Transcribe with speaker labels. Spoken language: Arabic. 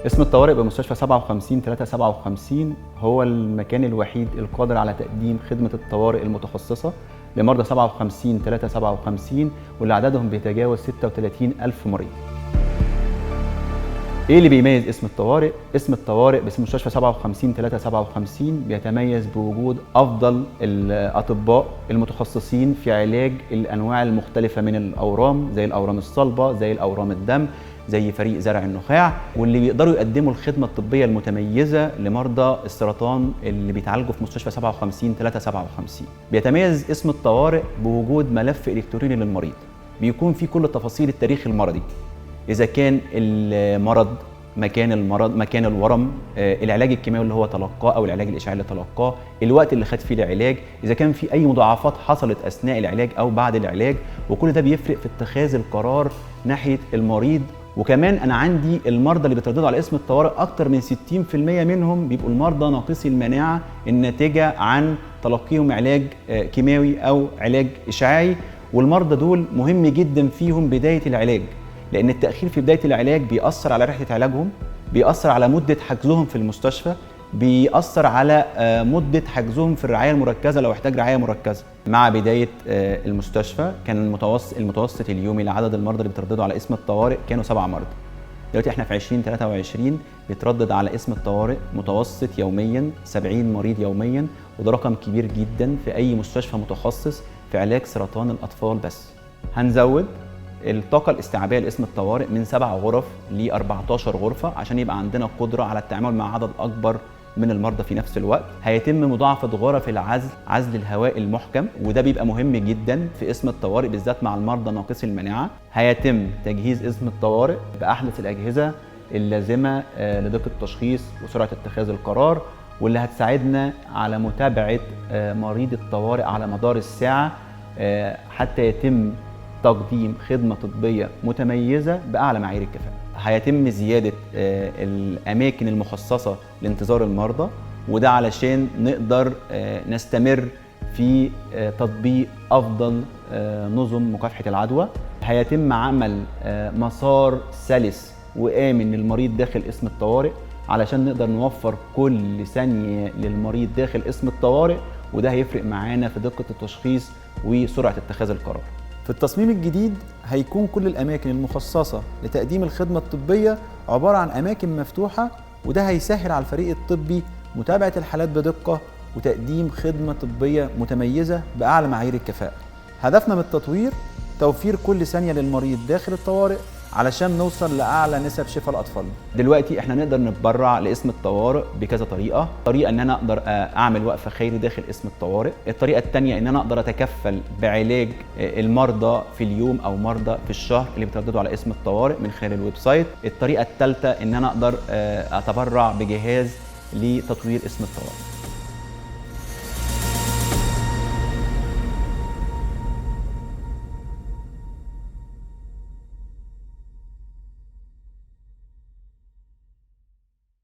Speaker 1: اسم الطوارئ بمستشفى 57 هو المكان الوحيد القادر على تقديم خدمة الطوارئ المتخصصة لمرضى 57 واللي عددهم بيتجاوز 36 ألف مريض. ايه اللي بيميز اسم الطوارئ؟ اسم الطوارئ باسم مستشفى 57 بيتميز بوجود افضل الاطباء المتخصصين في علاج الانواع المختلفه من الاورام، زي الاورام الصلبه، زي الاورام الدم، زي فريق زرع النخاع، واللي بيقدروا يقدموا الخدمه الطبيه المتميزه لمرضى السرطان اللي بيتعالجوا في مستشفى 57. بيتميز اسم الطوارئ بوجود ملف الكتروني للمريض بيكون فيه كل تفاصيل التاريخ المرضي، إذا كان المرض، مكان الورم، العلاج الكيماوي اللي هو تلقاه أو العلاج الإشعاعي اللي تلقاه، الوقت اللي خد فيه العلاج، إذا كان في أي مضاعفات حصلت أثناء العلاج أو بعد العلاج، وكل ده بيفرق في اتخاذ القرار ناحية المريض. وكمان أنا عندي المرضى اللي بيترددوا على اسم الطوارئ أكتر من 60% منهم بيبقوا المرضى ناقصي المناعة الناتجة عن تلقيهم علاج كيماوي أو علاج إشعاعي، والمرضى دول مهم جدا فيهم بداية العلاج، لأن التأخير في بداية العلاج بيأثر على رحلة علاجهم، بيأثر على مدة حجزهم في المستشفى، بيأثر على مدة حجزهم في الرعاية المركزة لو احتاج رعاية مركزة. مع بداية المستشفى كان المتوسط اليومي لعدد المرضى اللي بيترددوا على اسم الطوارئ كانوا 7 مرضى. دلوقتي احنا في 2023 بيتردد على اسم الطوارئ متوسط يوميا 70 مريض يوميا، وده رقم كبير جدا في أي مستشفى متخصص في علاج سرطان الأطفال. بس هنزود الطاقة الاستيعابية لاسم الطوارئ من 7 غرف ل 14 غرفة عشان يبقى عندنا قدرة على التعامل مع عدد أكبر من المرضى في نفس الوقت. هيتم مضاعفة غرف عزل الهواء المحكم، وده بيبقى مهم جدا في اسم الطوارئ بالذات مع المرضى ناقصي المناعة. هيتم تجهيز اسم الطوارئ بأحدث الأجهزة اللازمة لدقة التشخيص وسرعة اتخاذ القرار، واللي هتساعدنا على متابعة مريض الطوارئ على مدار الساعة حتى يتم تقديم خدمة طبية متميزة بأعلى معايير الكفاءة. هيتم زيادة الأماكن المخصصة لانتظار المرضى، وده علشان نقدر نستمر في تطبيق أفضل نظم مكافحة العدوى. هيتم عمل مسار سلس وآمن للمريض داخل اسم الطوارئ علشان نقدر نوفر كل ثانية للمريض داخل اسم الطوارئ، وده هيفرق معانا في دقة التشخيص وسرعة اتخاذ القرار. في التصميم الجديد هيكون كل الأماكن المخصصة لتقديم الخدمة الطبية عبارة عن أماكن مفتوحة، وده هيسهل على الفريق الطبي متابعة الحالات بدقة وتقديم خدمة طبية متميزة بأعلى معايير الكفاءة. هدفنا من التطوير توفير كل ثانية للمريض داخل الطوارئ علشان نوصل لأعلى نسب شفاء الأطفال. دلوقتي احنا نقدر نتبرع لاسم الطوارئ بكذا طريقة. طريقة ان انا اقدر اعمل وقفة خيري داخل اسم الطوارئ. الطريقة الثانية ان انا اقدر اتكفل بعلاج المرضى في اليوم او مرضى في الشهر اللي بيترددوا على اسم الطوارئ من خلال الويب سايت. الطريقة الثالثة ان انا اقدر اتبرع بجهاز لتطوير اسم الطوارئ.